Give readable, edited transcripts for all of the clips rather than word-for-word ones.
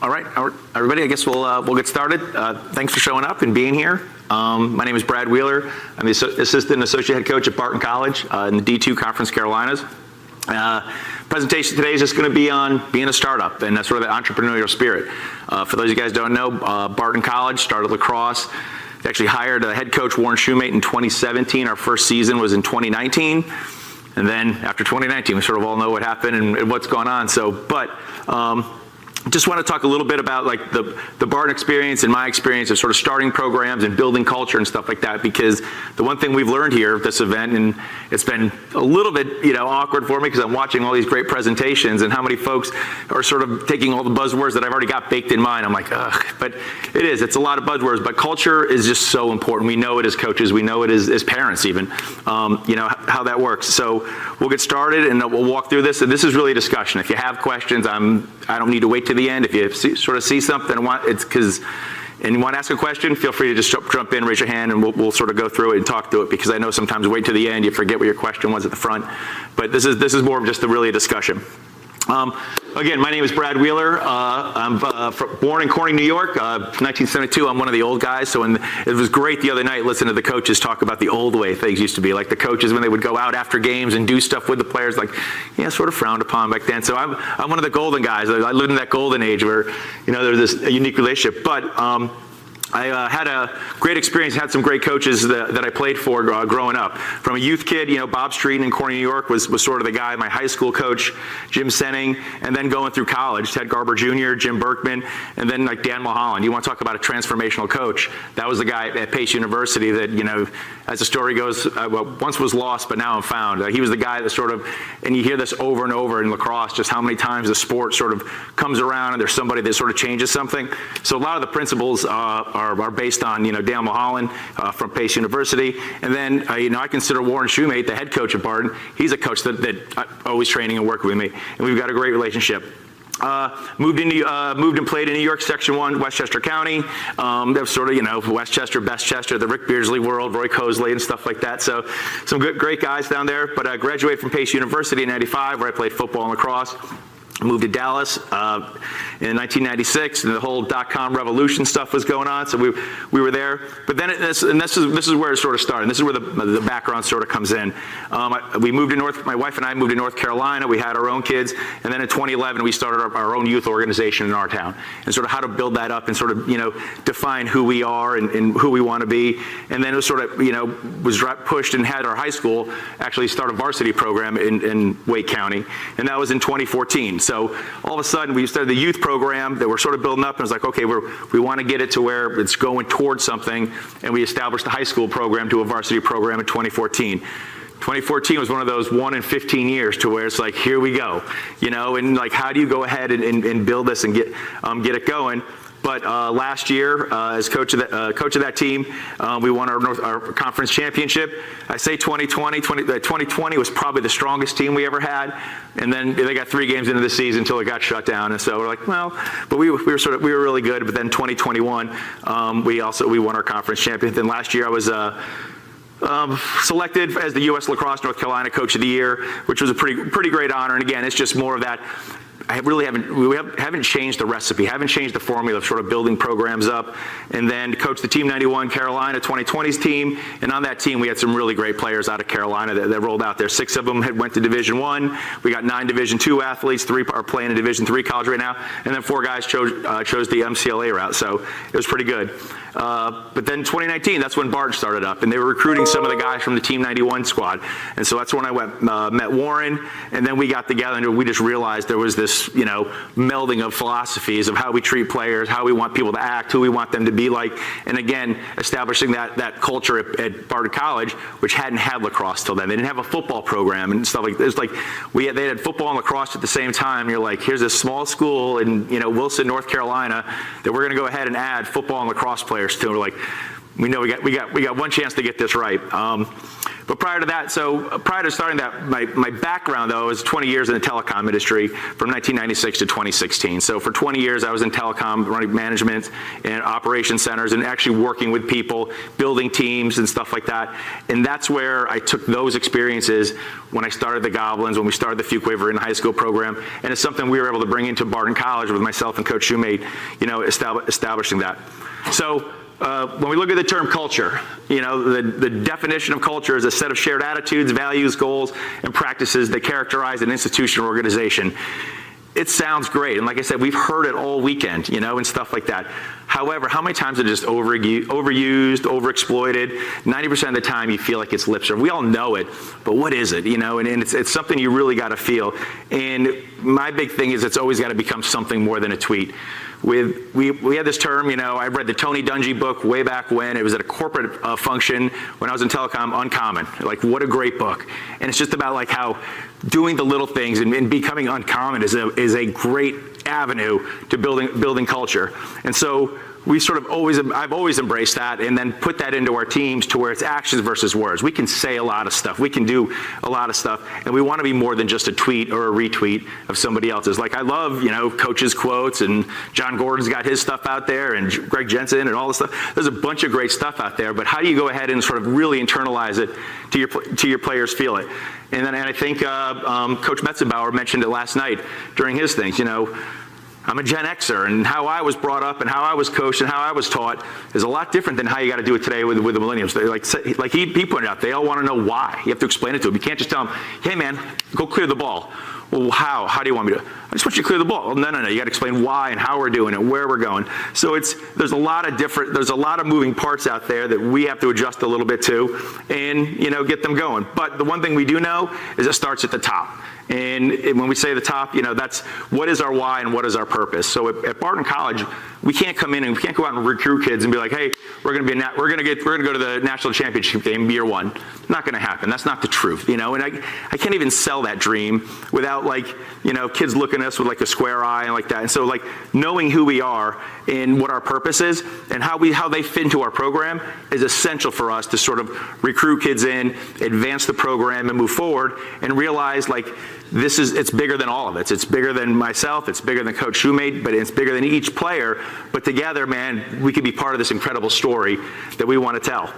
All right, everybody, I guess we'll get started. Thanks for showing up and being here. My name is Brad Wheeler. I'm the assistant associate head coach at Barton College in the D2 Conference Carolinas. Presentation today is just going to be on being a startup and that's sort of the entrepreneurial spirit. For those of you guys who don't know, Barton College started lacrosse. They actually hired head coach Warren Shoemate in 2017. Our first season was in 2019. And then after 2019, we sort of all know what happened and what's going on. Just want to talk a little bit about like the Barton experience and my experience of sort of starting programs and building culture and stuff like that, because the one thing we've learned here at this event, and it's been a little bit awkward for me because I'm watching all these great presentations and how many folks are sort of taking all the buzzwords that I've already got baked in mine. I'm like, ugh, but it's a lot of buzzwords, but culture is just so important. We know it as coaches, we know it as parents even, how that works. So we'll get started and we'll walk through this, and this is really a discussion. If you have questions, I don't need to wait till the end. If you sort of see something and you want to ask a question, feel free to just jump in, raise your hand, and we'll sort of go through it and talk through it, because I know sometimes wait to the end, you forget what your question was at the front. But this is more of just really a discussion. Again, my name is Brad Wheeler. I'm born in Corning, New York, 1972. I'm one of the old guys, so it was great the other night listening to the coaches talk about the old way things used to be. Like the coaches, when they would go out after games and do stuff with the players, like, sort of frowned upon back then. So I'm one of the golden guys. I lived in that golden age where, there's this unique relationship. But I had a great experience, had some great coaches that I played for growing up. From a youth kid, Bob Streeton in Corning, New York was sort of the guy, my high school coach, Jim Senning, and then going through college, Ted Garber Jr., Jim Berkman, and then like Dan Mulholland. You want to talk about a transformational coach. That was the guy at Pace University that, as the story goes, once was lost, but now I'm found. He was the guy that sort of, and you hear this over and over in lacrosse, just how many times the sport sort of comes around and there's somebody that sort of changes something. So a lot of the principles are based on, Dan Mulholland from Pace University. And then, I consider Warren Shoemate, the head coach at Barton. He's a coach that always training and working with me. And we've got a great relationship. Moved and played in New York, Section 1, Westchester County. That was sort of, Westchester, Bestchester, the Rick Beardsley world, Roy Cosley and stuff like that. So some great guys down there. But I graduated from Pace University in '95, where I played football and lacrosse. Moved to Dallas in 1996, and the whole .com revolution stuff was going on, so we were there. But then this is where it sort of started. This is where the background sort of comes in. My wife and I moved to North Carolina. We had our own kids, and then in 2011 we started our own youth organization in our town, and sort of how to build that up and sort of define who we are and who we want to be. And then it was sort of was pushed and had our high school actually start a varsity program in Wake County, and that was in 2014. So all of a sudden, we started the youth program that we're sort of building up, and it's like, okay, we want to get it to where it's going towards something, and we established the high school program to a varsity program in 2014. 2014 was one of those 1 in 15 years to where it's like, here we go, and like, how do you go ahead and build this and get it going? But last year, as coach of that team, we won our conference championship. I say 2020 was probably the strongest team we ever had, and then they got 3 games into the season until it got shut down. And so we're like, well, but we were really good. But then 2021, we won our conference championship. Then last year I was selected as the U.S. Lacrosse North Carolina Coach of the Year, which was a pretty great honor. And again, it's just more of that. We haven't changed the recipe, haven't changed the formula of sort of building programs up. And then coached the Team 91 Carolina 2020's team, and on that team we had some really great players out of Carolina that rolled out there. 6 of them went to Division I. We got 9 Division II athletes, 3 are playing in Division III college right now, and then 4 guys chose the IMLCA route, so it was pretty good. But then 2019, that's when Barton started up, and they were recruiting some of the guys from the Team 91 squad. And so that's when I met Warren, and then we got together and we just realized there was this, melding of philosophies of how we treat players, how we want people to act, who we want them to be like, and again, establishing that culture at Barton College, which hadn't had lacrosse till then. They didn't have a football program and stuff like this. Like they had football and lacrosse at the same time. You're like, here's a small school in Wilson, North Carolina, that we're going to go ahead and add football and lacrosse players to. We're like, we know we got one chance to get this right. But prior to starting that, my background though is 20 years in the telecom industry from 1996 to 2016. So for 20 years I was in telecom, running management and operation centers and actually working with people, building teams and stuff like that. And that's where I took those experiences when I started the Goblins, when we started the Fuquay in high school program. And it's something we were able to bring into Barton College with myself and Coach Shoemate, establishing that. So when we look at the term culture, the definition of culture is a set of shared attitudes, values, goals, and practices that characterize an institution or organization. It sounds great, and like I said, we've heard it all weekend, and stuff like that. However, how many times is it just overused, overexploited? 90% of the time you feel like it's lip service. We all know it, but what is it, And it's something you really got to feel. And my big thing is it's always got to become something more than a tweet. We had this term, I read the Tony Dungy book way back when. It was at a corporate function when I was in telecom, Uncommon. Like, what a great book. And it's just about like how doing the little things and becoming uncommon is a great avenue to building culture. And so we I've always embraced that and then put that into our teams to where it's actions versus words. We can say a lot of stuff. We can do a lot of stuff. And we want to be more than just a tweet or a retweet of somebody else's. Like I love, coaches' quotes, and John Gordon's got his stuff out there, and Greg Jensen and all this stuff. There's a bunch of great stuff out there, but how do you go ahead and sort of really internalize it to your players feel it? And I think Coach Metzenbauer mentioned it last night during his things, I'm a Gen Xer, and how I was brought up and how I was coached and how I was taught is a lot different than how you got to do it today with the millennials. Like he pointed out, they all want to know why. You have to explain it to them. You can't just tell them, hey man, go clear the ball. Well, how? How do you want me to? I just want you to clear the ball. Well, no. You got to explain why and how we're doing it, where we're going. So there's a lot of moving parts out there that we have to adjust a little bit to, and get them going. But the one thing we do know is it starts at the top. And when we say the top, that's what is our why and what is our purpose. So at Barton College, we can't come in and we can't go out and recruit kids and be like, hey, we're going to go to the national championship game year one. Not going to happen. That's not the truth, And I can't even sell that dream without kids looking at us with like a square eye and like that. And so knowing who we are and what our purpose is and how they fit into our program is essential for us to sort of recruit kids in, advance the program, and move forward and realize it's bigger than all of it. It's bigger than myself, it's bigger than Coach Shoemate, but it's bigger than each player. But together, man, we can be part of this incredible story that we want to tell.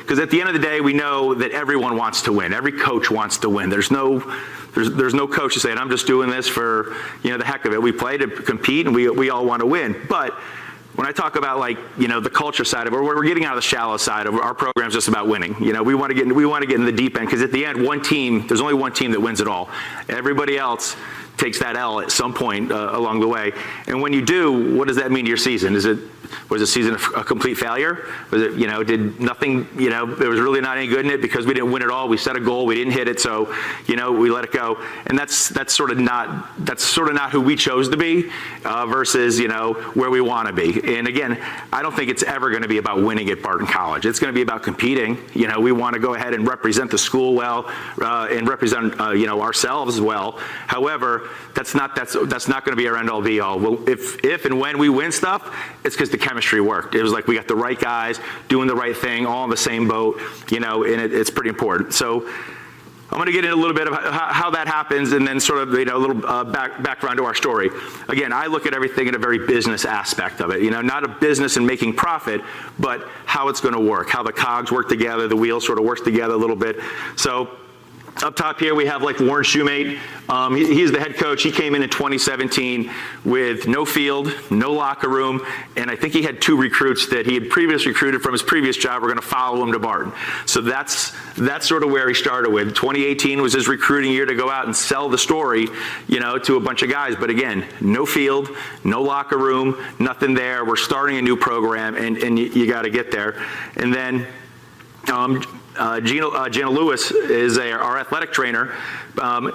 Because at the end of the day, we know that everyone wants to win. Every coach wants to win. There's no coach saying, I'm just doing this for the heck of it. We play to compete, and we all want to win. But when I talk about the culture side of it, we're getting out of the shallow side of our program's just about winning. We want to get in the deep end, because at the end, there's only one team that wins it all. Everybody else takes that L at some point along the way. And when you do, what does that mean to your season? Was the season a complete failure? Was it, did nothing, there was really not any good in it because we didn't win it all. We set a goal, we didn't hit it, so, we let it go. And that's sort of not who we chose to be versus, where we want to be. And again, I don't think it's ever going to be about winning at Barton College. It's going to be about competing. We want to go ahead and represent the school well and represent, ourselves well. However, that's not going to be our end all be all. Well, if and when we win stuff, it's because the chemistry worked. It was like we got the right guys doing the right thing, all in the same boat, and it's pretty important. So I'm going to get into a little bit of how that happens, and then sort of a little background to our story. Again, I look at everything in a very business aspect of it. Not a business in making profit, but how it's going to work, how the cogs work together, the wheel sort of works together a little bit. So up top here, we have Warren Shoemate. He's the head coach. He came in 2017 with no field, no locker room, and I think he had 2 recruits that he had previously recruited from his previous job were going to follow him to Barton. So that's sort of where he started with. 2018 was his recruiting year to go out and sell the story, to a bunch of guys. But again, no field, no locker room, nothing there. We're starting a new program, and you got to get there. And then Gina Lewis is our athletic trainer.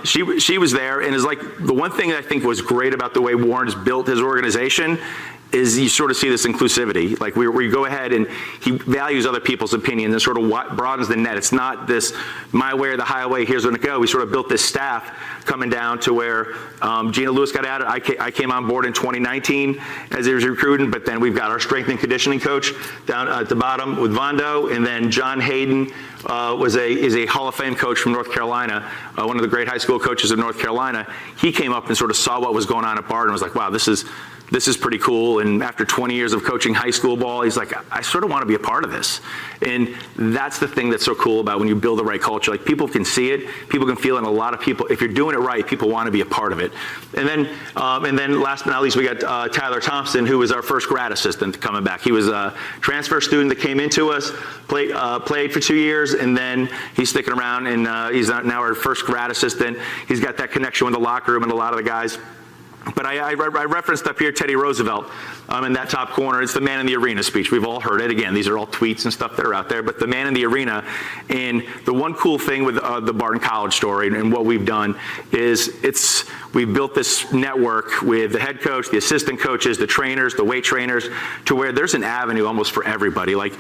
She was there, and is the one thing that I think was great about the way Warren's built his organization is you sort of see this inclusivity. Like we go ahead and he values other people's opinions and sort of broadens the net. It's not this my way or the highway, here's where to go. We sort of built this staff coming down to where Gina Lewis got added. I came on board in 2019 as he was recruiting, but then we've got our strength and conditioning coach down at the bottom with Vondo, and then John Hayden is a Hall of Fame coach from North Carolina, one of the great high school coaches of North Carolina. He came up and sort of saw what was going on at Barton and was like, wow, this is pretty cool. And after 20 years of coaching high school ball, he's like, I sort of want to be a part of this. And that's the thing that's so cool about when you build the right culture. Like people can see it, people can feel it, and a lot of people, if you're doing it right, people want to be a part of it. And then last but not least, we got Tyler Thompson, who was our first grad assistant coming back. He was a transfer student that came into us, played for 2 years, and then he's sticking around, and he's now our first grad assistant. He's got that connection with the locker room and a lot of the guys. But I referenced up here Teddy Roosevelt in that top corner. It's the man in the arena speech. We've all heard it. Again, these are all tweets and stuff that are out there. But the man in the arena, and the one cool thing with the Barton College story and what we've done is we've built this network with the head coach, the assistant coaches, the trainers, the weight trainers, to where there's an avenue almost for everybody. Like,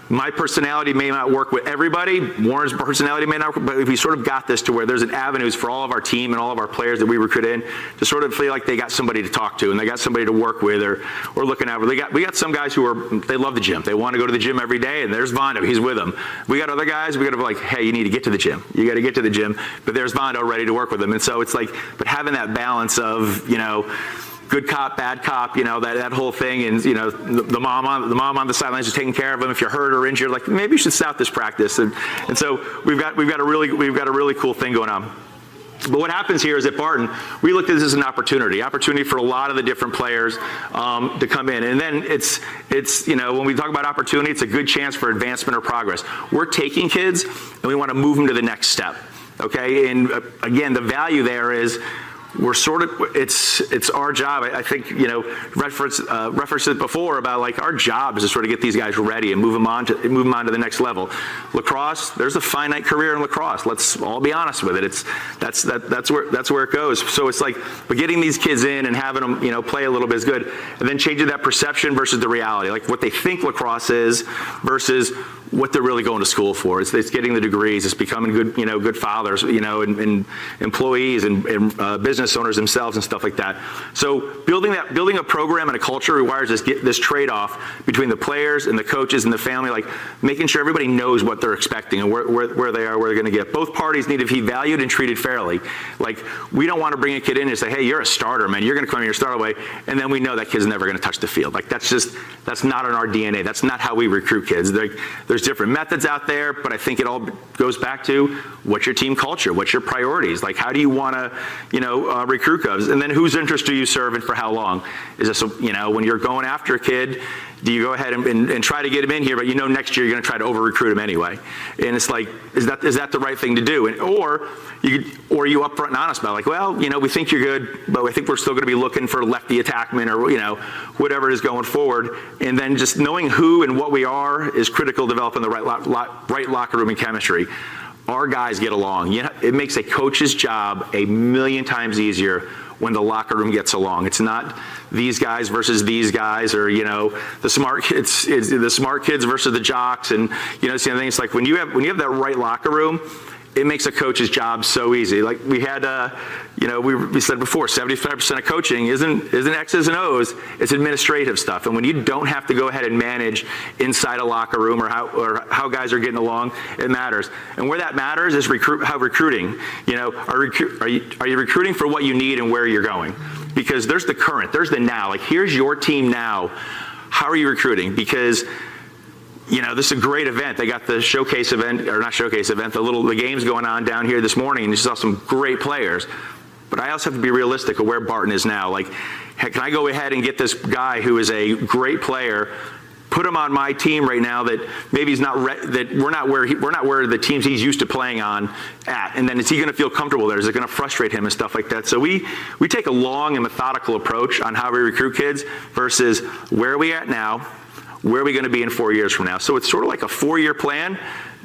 my personality may not work with everybody. Warren's personality may not work, but we sort of got this to where there's an avenues for all of our team and all of our players that we recruit in to sort of feel like they got somebody to talk to and they got somebody to work with or looking at. We got some guys they love the gym. They want to go to the gym every day, and there's Vondo. He's with them. We got other guys. We got to be like, hey, you need to get to the gym. You got to get to the gym. But there's Vondo ready to work with them. And so it's like, but having that balance of, good cop, bad cop, that whole thing, and the mom on the sidelines is taking care of them. If you're hurt or injured, like maybe you should stop this practice. And so we've got a really cool thing going on. But what happens here is at Barton, we looked at this as an opportunity for a lot of the different players to come in. And then it's when we talk about opportunity, it's a good chance for advancement or progress. We're taking kids and we want to move them to the next step. Okay, and again, the value there is, we're sort of, it's our job. I think, referenced it before about like our job is to sort of get these guys ready and move them on to the next level. Lacrosse, there's a finite career in lacrosse. Let's all be honest with it. That's where it goes. So it's like, but getting these kids in and having them, play a little bit is good. And then changing that perception versus the reality, like what they think lacrosse is versus what they're really going to school for. It's getting the degrees. It's becoming good fathers, and employees and business owners themselves and stuff like that. So building a program and a culture requires this trade-off between the players and the coaches and the family, like making sure everybody knows what they're expecting and where they are, where they're going to get. Both parties need to be valued and treated fairly. Like, we don't want to bring a kid in and say, hey, you're a starter, man. You're going to come in your starter way, and then we know that kid's never going to touch the field. Like, that's not in our DNA. That's not how we recruit kids. There's different methods out there, but I think it all goes back to what's your team culture, what's your priorities, like how do you want to, recruit guys, and then whose interest do you serve and for how long? Is this, when you're going after a kid, do you go ahead and try to get him in here, but next year you're going to try to over-recruit him anyway? And it's like, is that the right thing to do? And, or are you upfront and honest about it? Like, well, we think you're good, but I think we're still going to be looking for lefty attackmen or, whatever it is going forward. And then just knowing who and what we are is critical to developing the right locker room and chemistry. Our guys get along. It makes a coach's job a million times easier when the locker room gets along. It's not these guys versus these guys, or the smart kids. It's the smart kids versus the jocks, and it's the other thing. It's like when you have that right locker room, it makes a coach's job so easy. Like we had, we said before, 75% of coaching isn't X's and O's, it's administrative stuff. And when you don't have to go ahead and manage inside a locker room or how guys are getting along, it matters. And where that matters is recruiting. Are you recruiting for what you need and where you're going? Because there's the current, there's the now. Like, here's your team now. How are you recruiting? Because this is a great event. They got the showcase event, or not showcase event, the games going on down here this morning, and you saw some great players. But I also have to be realistic of where Barton is now. Like, can I go ahead and get this guy who is a great player, put him on my team right now that maybe he's not that we're not where the teams he's used to playing on at, and then is he going to feel comfortable there? Is it going to frustrate him and stuff like that? So we take a long and methodical approach on how we recruit kids versus where are we at now. Where are we going to be in 4 years from now? So it's sort of like a 4-year plan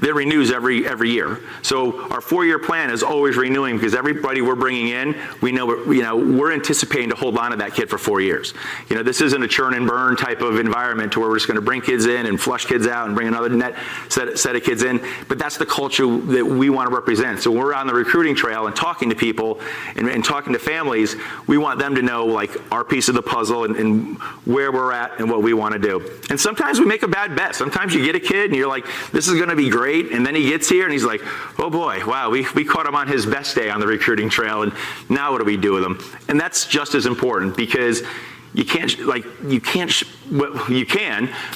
that renews every year. So our 4-year plan is always renewing because everybody we're bringing in, we know we're anticipating to hold on to that kid for 4 years. This isn't a churn and burn type of environment to where we're just going to bring kids in and flush kids out and bring another net set of kids in. But that's the culture that we want to represent. So when we're on the recruiting trail and talking to people and talking to families, we want them to know like our piece of the puzzle and where we're at and what we want to do. And sometimes we make a bad bet. Sometimes you get a kid and you're like, this is going to be great. And then he gets here and he's like, oh boy, wow, we caught him on his best day on the recruiting trail. And now what do we do with him? And that's just as important because you can,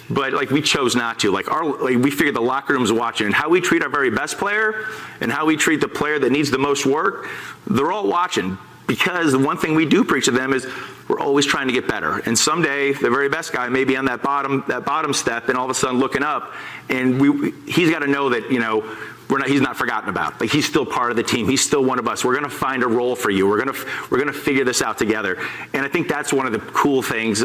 but like we chose not to. We figured the locker room's watching, and how we treat our very best player and how we treat the player that needs the most work, they're all watching. Because the one thing we do preach to them is we're always trying to get better. And someday the very best guy may be on that bottom step and all of a sudden looking up, and he's got to know that, he's not forgotten about. Like he's still part of the team. He's still one of us. We're going to find a role for you. We're going to figure this out together. And I think that's one of the cool things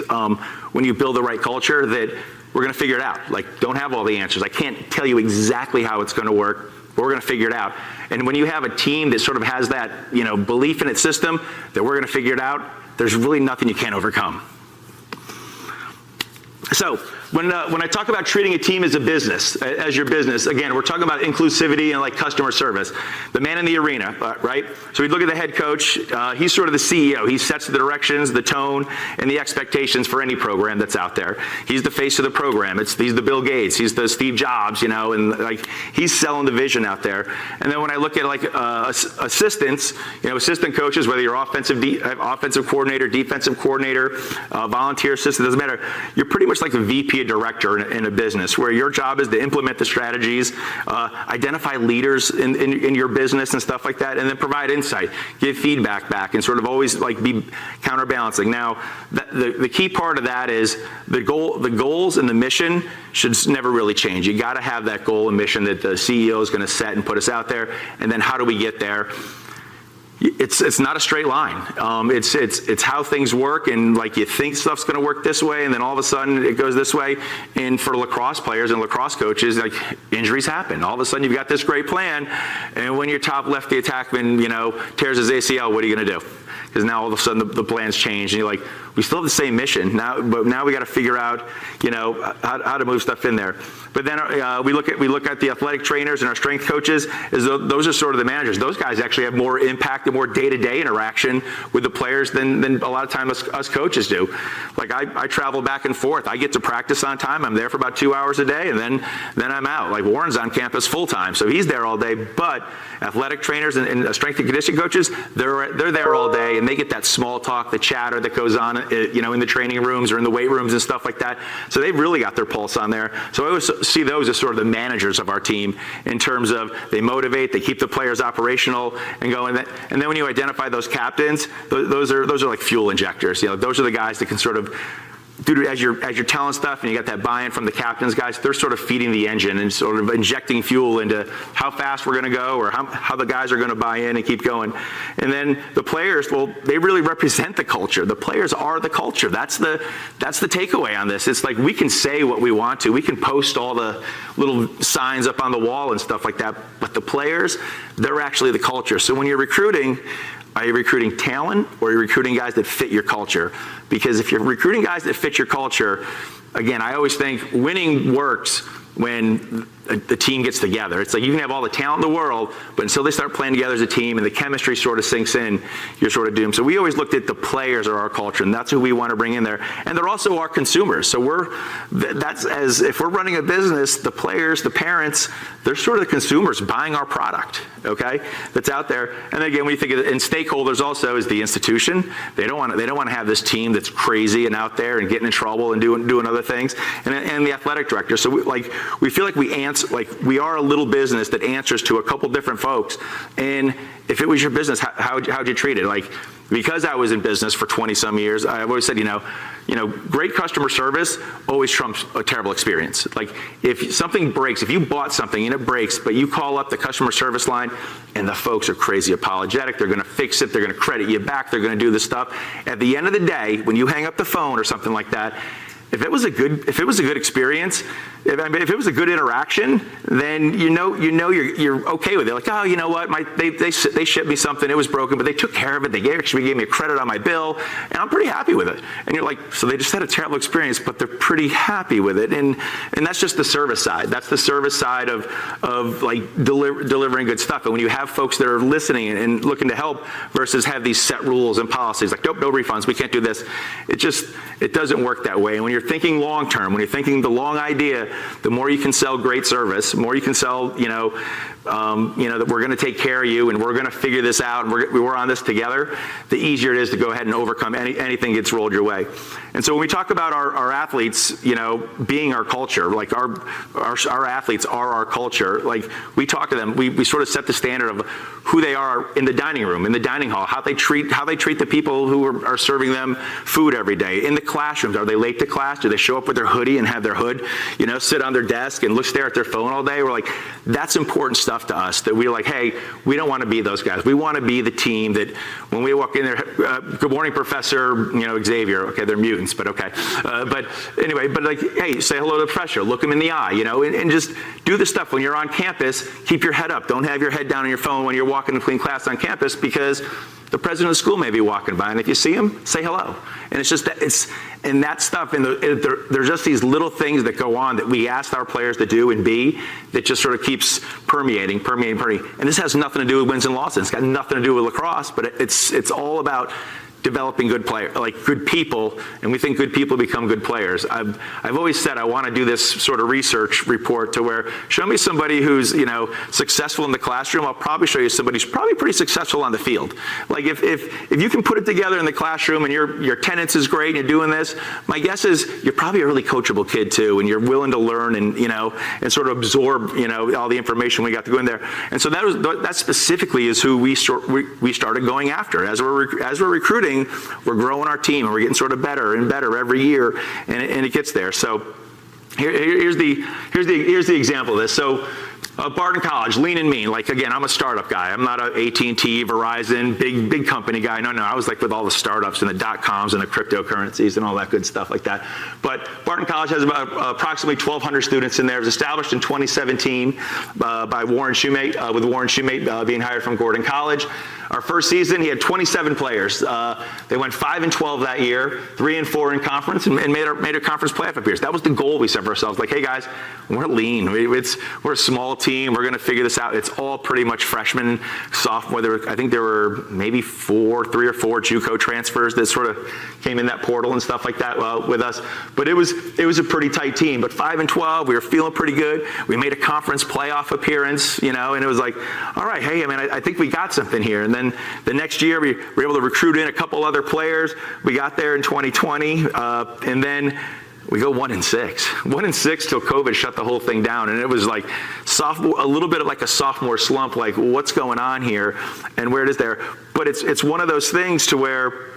when you build the right culture, that we're going to figure it out. Like, don't have all the answers. I can't tell you exactly how it's going to work, but we're going to figure it out. And when you have a team that sort of has that, belief in its system that we're going to figure it out, there's really nothing you can't overcome. So when I talk about treating a team as a business, as your business, again, we're talking about inclusivity and like customer service. The man in the arena, right? So we look at the head coach. He's sort of the CEO. He sets the directions, the tone, and the expectations for any program that's out there. He's the face of the program. He's the Bill Gates. He's the Steve Jobs, and like he's selling the vision out there. And then when I look at like assistants, assistant coaches, whether you're offensive coordinator, defensive coordinator, volunteer assistant, doesn't matter. You're pretty much like the VP director in a business, where your job is to implement the strategies, identify leaders in your business and stuff like that, and then provide insight, give feedback back, and sort of always like be counterbalancing. Now, the key part of that is the goals and the mission should never really change. You got to have that goal and mission that the CEO is going to set and put us out there, and then how do we get there? It's not a straight line. It's how things work, and like you think stuff's going to work this way, and then all of a sudden it goes this way. And for lacrosse players and lacrosse coaches, like injuries happen. All of a sudden you've got this great plan, and when your top lefty attackman, tears his ACL, what are you going to do? Because now all of a sudden the plans change, and you're like, we still have the same mission now, but now we got to figure out, how to move stuff in there. But then we look at the athletic trainers and our strength coaches, as those are sort of the managers. Those guys actually have more impact and more day-to-day interaction with the players than a lot of times us coaches do. Like I travel back and forth. I get to practice on time. I'm there for about 2 hours a day, and then I'm out. Like Warren's on campus full time, so he's there all day. But athletic trainers and strength and conditioning coaches, they're there all day, and they get that small talk, the chatter that goes on, in the training rooms or in the weight rooms and stuff like that. So they've really got their pulse on there. So I always see those as sort of the managers of our team in terms of they motivate, they keep the players operational and going. And then when you identify those captains, those are like fuel injectors. Those are the guys that can sort of as you're telling stuff and you got that buy-in from the captains, guys, they're sort of feeding the engine and sort of injecting fuel into how fast we're going to go, or how the guys are going to buy in and keep going. And then the players, well, they really represent the culture. The players are the culture. That's the takeaway on this. It's like we can say what we want to. We can post all the little signs up on the wall and stuff like that, but the players, they're actually the culture. So when you're recruiting, are you recruiting talent, or are you recruiting guys that fit your culture? Because if you're recruiting guys that fit your culture, again, I always think winning works when the team gets together. It's like you can have all the talent in the world, but until they start playing together as a team and the chemistry sort of sinks in, you're sort of doomed. So we always looked at the players are our culture, and that's who we want to bring in there. And they're also our consumers. So if we're running a business, the players, the parents, they're sort of the consumers buying our product, okay, that's out there. And again, when you think of and stakeholders also is the institution. They don't want to have this team that's crazy and out there and getting in trouble and doing other things. And the athletic director. So we feel like we are a little business that answers to a couple different folks. And if it was your business, how'd you treat it? Like, because I was in business for 20 some years, I've always said, great customer service always trumps a terrible experience. Like if something breaks, if you bought something and it breaks, but you call up the customer service line and the folks are crazy apologetic, they're going to fix it, they're going to credit you back, they're going to do this stuff. At the end of the day, when you hang up the phone or something like that, if it was a good experience, if it was a good interaction, then you know you're okay with it. Like, oh, you know what, they shipped me something, it was broken, but they took care of it. They actually gave me a credit on my bill, and I'm pretty happy with it. And you're like, so they just had a terrible experience, but they're pretty happy with it. And that's just the service side. That's the service side of like delivering good stuff. And when you have folks that are listening and looking to help versus have these set rules and policies like, nope, no refunds, we can't do this. It doesn't work that way. And when you're thinking long term, when you're thinking the long idea, the more you can sell great service, the more you can sell, that we're going to take care of you and we're going to figure this out and we're on this together, the easier it is to go ahead and overcome anything gets rolled your way. And so when we talk about our athletes, being our culture, like our athletes are our culture, like we talk to them, we sort of set the standard of who they are in the dining room, in the dining hall, how they treat the people who are serving them food every day. In the classrooms, are they late to class? Do they show up with their hoodie and have their hood, sit on their desk and stare at their phone all day? We're like, that's important stuff to us, that we're like, hey, we don't want to be those guys. We want to be the team that when we walk in there, good morning, Professor, Xavier. Okay, they're mutants, but okay. But anyway, like, hey, say hello to the professor, look them in the eye, and just do the stuff. When you're on campus, keep your head up. Don't have your head down on your phone when you're walking between class on campus, because the president of the school may be walking by, and if you see him, say hello. And it's just that and that stuff, and there's just these little things that go on that we ask our players to do and be, that just sort of keeps permeating. And this has nothing to do with wins and losses. It's got nothing to do with lacrosse, but it's all about developing good people, and we think good people become good players. I've always said I want to do this sort of research report to where, show me somebody who's successful in the classroom, I'll probably show you somebody who's probably pretty successful on the field. Like if you can put it together in the classroom and your attendance is great and you're doing this, my guess is you're probably a really coachable kid too, and you're willing to learn and sort of absorb all the information we got to go in there. And so that specifically is who we started going after. As we're recruiting, we're growing our team and we're getting sort of better and better every year, and it gets there. So here's the example of this. So Barton College, lean and mean. Like, again, I'm a startup guy. I'm not a AT&T, Verizon, big company guy. No, I was like with all the startups and the .coms and the cryptocurrencies and all that good stuff like that. But Barton College has about approximately 1,200 students in there. It was established in 2017 by Warren Shoemate, with Warren Shoemate being hired from Gordon College. Our first season, he had 27 players. They went 5-12 that year, 3-4 in conference, and made a conference playoff appearance. That was the goal we set for ourselves. Like, hey guys, we're lean. We're a small team. We're going to figure this out. It's all pretty much freshmen, sophomore. I think there were maybe 3 or 4 JUCO transfers that sort of came in that portal and stuff like that with us. But it was a pretty tight team. But 5-12, we were feeling pretty good. We made a conference playoff appearance, and it was like, all right, hey, I think we got something here. And then the next year, we were able to recruit in a couple other players. We got there in 2020, and then we go 1-6. 1-6 till COVID shut the whole thing down. And it was like a little bit of like a sophomore slump, like what's going on here and where it is there. But it's one of those things to where,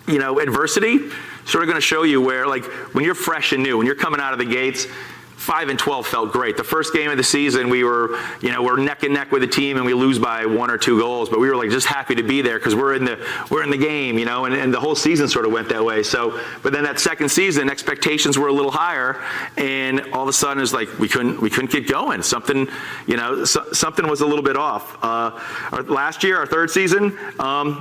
adversity sort of going to show you where, like, when you're fresh and new, when you're coming out of the gates, 5-12 felt great. The first game of the season, we're neck and neck with the team, and we lose by 1 or 2 goals. But we were like just happy to be there because we're in the game, and the whole season sort of went that way. So, but then that second season, expectations were a little higher, and all of a sudden it's like we couldn't get going. Something was a little bit off. Last year, our third season,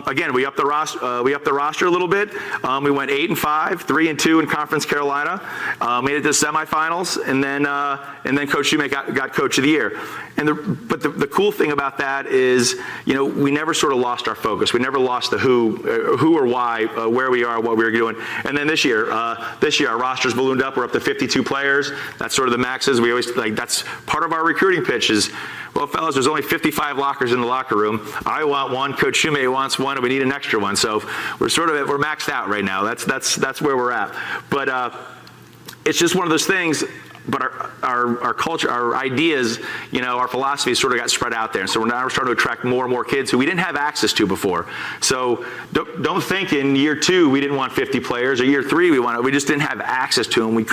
again we upped the roster a little bit. We went 8-5, 3-2 in Conference Carolina, made it to the semifinals, and then Coach Shoemate got Coach of the Year. But the cool thing about that is, we never sort of lost our focus. We never lost the who or why, where we are, what we were doing. And then this year our roster's ballooned up. We're up to 52 players. That's sort of the maxes. We always that's part of our recruiting pitch is, well, fellas, there's only 55 lockers in the locker room. I want one. Coach Shoemate wants one, and we need an extra one. So we're maxed out right now. That's where we're at. But it's just one of those things. but our culture, our ideas, our philosophies sort of got spread out there. And so we're starting to attract more and more kids who we didn't have access to before. So don't think in year 2 we didn't want 50 players, or year 3 we just didn't have access to them. We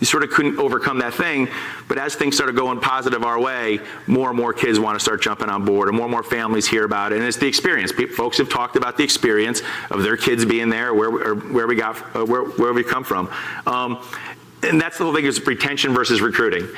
sort of couldn't overcome that thing. But as things started going positive our way, more and more kids want to start jumping on board, and more families hear about it. And it's the experience. Folks have talked about the experience of their kids being there, where we come from. And that's the whole thing, is retention versus recruiting.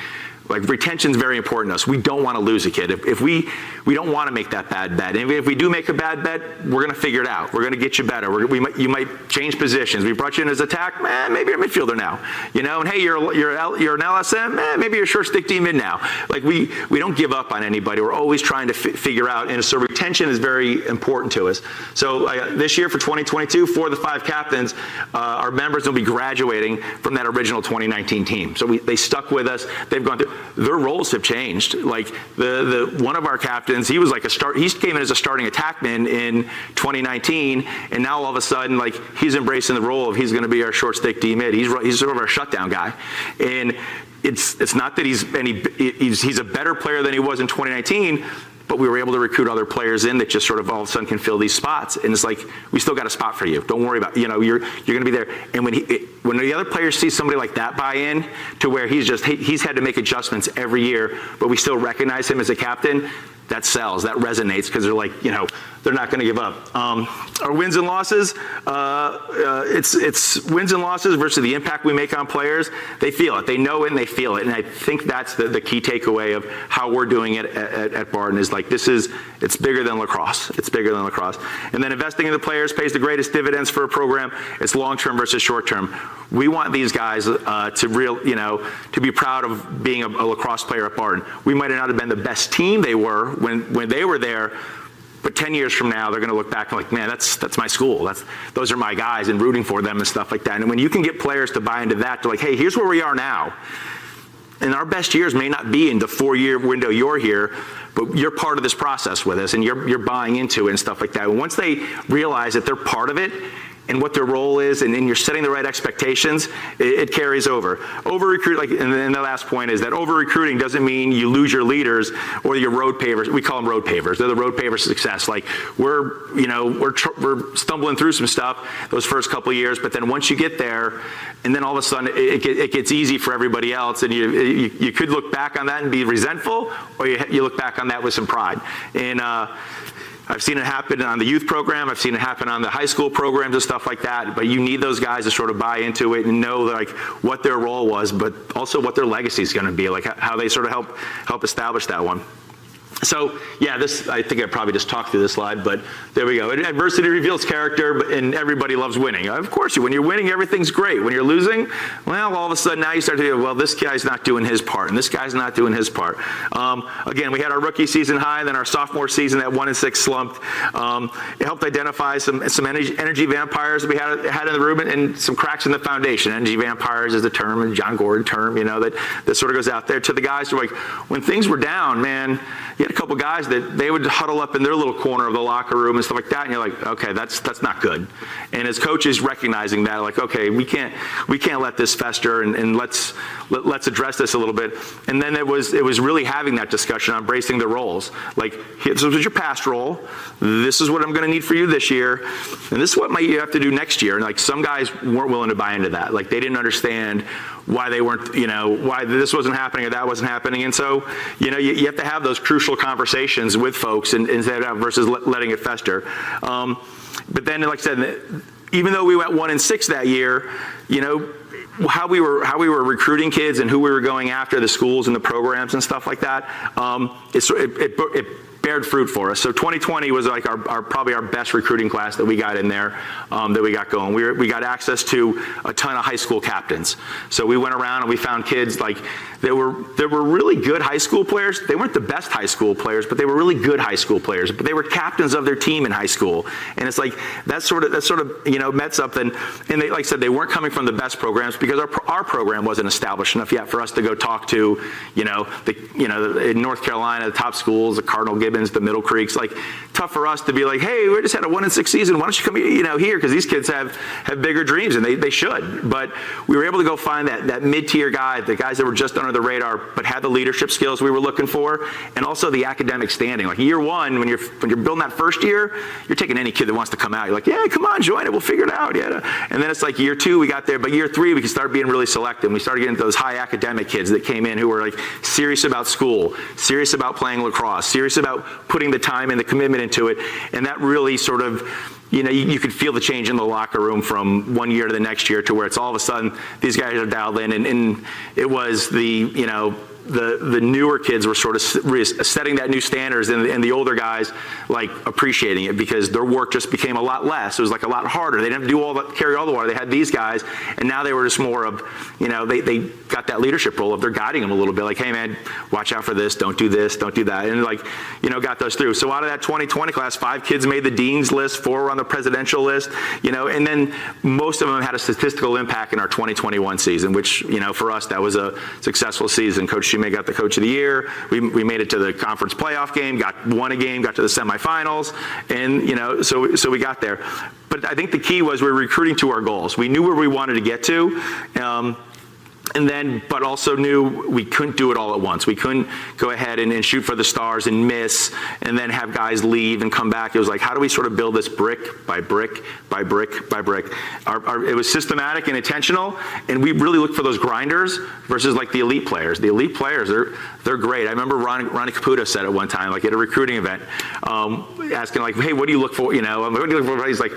Like, retention is very important to us. We don't want to lose a kid. If we don't want to make that bad bet. And if we do make a bad bet, we're going to figure it out. We're going to get you better. You might change positions. We brought you in as attack, maybe you're a midfielder now. And hey, you're an LSM, maybe you're a short stick D mid now. Like, we don't give up on anybody. We're always trying to figure out, and so retention is very important to us. So this year for 2022, 4 of the 5 captains, our members will be graduating from that original 2019 team. So they stuck with us. They've gone through. Their roles have changed. Like, the one of our captains, he was like he came in as a starting attackman in 2019, and now all of a sudden, like, he's embracing the role of, he's going to be our short stick D mid. He's sort of our shutdown guy. And it's not that he's a better player than he was in 2019, but we were able to recruit other players in that just sort of all of a sudden can fill these spots. And it's like, we still got a spot for you. Don't worry about, you're going to be there. And when the other players see somebody like that buy in to where he's had to make adjustments every year, but we still recognize him as a captain, that sells, that resonates, because they're like, they're not going to give up. Our wins and losses, it's wins and losses versus the impact we make on players. They feel it, they know it, and they feel it. And I think that's the key takeaway of how we're doing it at Barton, is like, it's bigger than lacrosse. It's bigger than lacrosse. And then investing in the players pays the greatest dividends for a program. It's long-term versus short-term. We want these guys to be proud of being a lacrosse player at Barton. We might not have been the best team they were when they were there, but 10 years from now, they're going to look back and like, man, that's my school. Those are my guys, and rooting for them and stuff like that. And when you can get players to buy into that, to like, hey, here's where we are now. And our best years may not be in the 4-year window you're here, but you're part of this process with us, and you're buying into it and stuff like that. And once they realize that they're part of it, and what their role is, and you're setting the right expectations, it carries over. Over-recruit, and then the last point is that over-recruiting doesn't mean you lose your leaders or your road pavers. We call them road pavers. They're the road pavers of success. Like, we're stumbling through some stuff those first couple of years, but then once you get there, and then all of a sudden it gets easy for everybody else, and you could look back on that and be resentful, or you look back on that with some pride. And I've seen it happen on the youth program. I've seen it happen on the high school programs and stuff like that. But you need those guys to sort of buy into it and know like what their role was, but also what their legacy is going to be, like how they sort of help establish that one. So yeah, I think I probably just talked through this slide, but there we go. Adversity reveals character, and everybody loves winning. Of course, when you're winning, everything's great. When you're losing, well, all of a sudden now you start to go, well, this guy's not doing his part, and this guy's not doing his part. Again, we had our rookie season high, then our sophomore season at 1-6 slumped. It helped identify some energy vampires that we had in the room, and some cracks in the foundation. Energy vampires is the term, and John Gordon term, that sort of goes out there to the guys who are like, when things were down, man, you had a couple guys that they would huddle up in their little corner of the locker room and stuff like that, and you're like, okay, that's not good. And as coaches recognizing that, like, okay, we can't let this fester, and let's address this a little bit. And then it was really having that discussion on embracing the roles. Like, this was your past role. This is what I'm going to need for you this year, and this is what you have to do next year. And like, some guys weren't willing to buy into that. Like, they didn't understand why they weren't, why this wasn't happening or that wasn't happening. And so, you have to have those crucial conversations with folks instead of versus letting it fester. But then, like I said, even though we went 1-6 that year, how we were recruiting kids and who we were going after, the schools and the programs and stuff like that, it bared fruit for us. So 2020 was like probably our best recruiting class that we got in there, that we got going. We got access to a ton of high school captains. So we went around and we found kids like that were really good high school players. They weren't the best high school players, but they were really good high school players. But they were captains of their team in high school. And it's like that sort of met something. And they, like I said, they weren't coming from the best programs because our program wasn't established enough yet for us to go talk to in North Carolina, the top schools, the Cardinal Gibbons Gibbons, the Middle Creeks. Like, tough for us to be like, hey, we just had a 1-6 season. Why don't you come here? Because these kids have bigger dreams, and they should. But we were able to go find that mid-tier guy, the guys that were just under the radar, but had the leadership skills we were looking for, and also the academic standing. Like year one, when you're building that first year, you're taking any kid that wants to come out. You're like, yeah, come on, join it. We'll figure it out. Yeah. And then it's like year two, we got there, but year three, we could start being really selective. We started getting those high academic kids that came in who were like serious about school, serious about playing lacrosse, serious about putting the time and the commitment into it. And that really sort of, you could feel the change in the locker room from one year to the next year to where it's all of a sudden these guys are dialed in, and it was the newer kids were sort of setting that new standards, and the older guys like appreciating it because their work just became a lot less. It was like a lot harder. They didn't have to carry all the water. They had these guys, and now they were just more of, they got that leadership role of they're guiding them a little bit. Like, hey man, watch out for this. Don't do this. Don't do that. And got those through. So out of that 2020 class, 5 kids made the dean's list, 4 were on the presidential list. And then most of them had a statistical impact in our 2021 season, which for us that was a successful season. Coach Shime got the coach of the year. We made it to the conference playoff game, won a game, got to the semifinals, and so we got there. But I think the key was we were recruiting to our goals. We knew where we wanted to get to. But also knew we couldn't do it all at once. We couldn't go ahead and shoot for the stars and miss and then have guys leave and come back. It was like, how do we sort of build this brick by brick by brick by brick? It was systematic and intentional, and we really looked for those grinders versus like the elite players. The elite players, they're great. I remember Ronnie Caputo said it one time, like at a recruiting event, asking like, hey, what do you look for? What do you look for? He's like,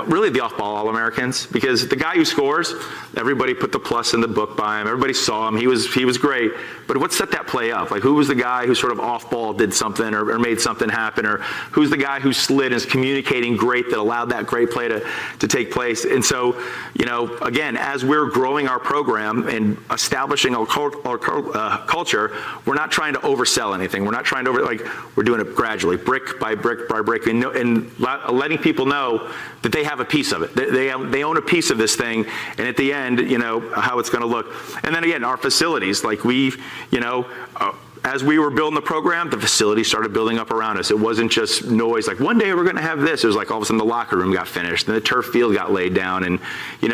really the off-ball All-Americans, because the guy who scores, everybody put the plus in the book by him. Everybody saw him. He was great. But what set that play up? Like, who was the guy who sort of off-ball did something or made something happen? Or who's the guy who slid and is communicating great that allowed that great play to take place? And so, again, as we're growing our program and establishing our culture, we're not trying to oversell anything. We're not trying to we're doing it gradually, brick by brick by brick, and letting people know that they have a piece of it. They own a piece of this thing, and at the end, how it's going to look. And then again, our facilities, like as we were building the program, the facilities started building up around us. It wasn't just noise, like one day we're going to have this. It was like all of a sudden the locker room got finished, and the turf field got laid down, and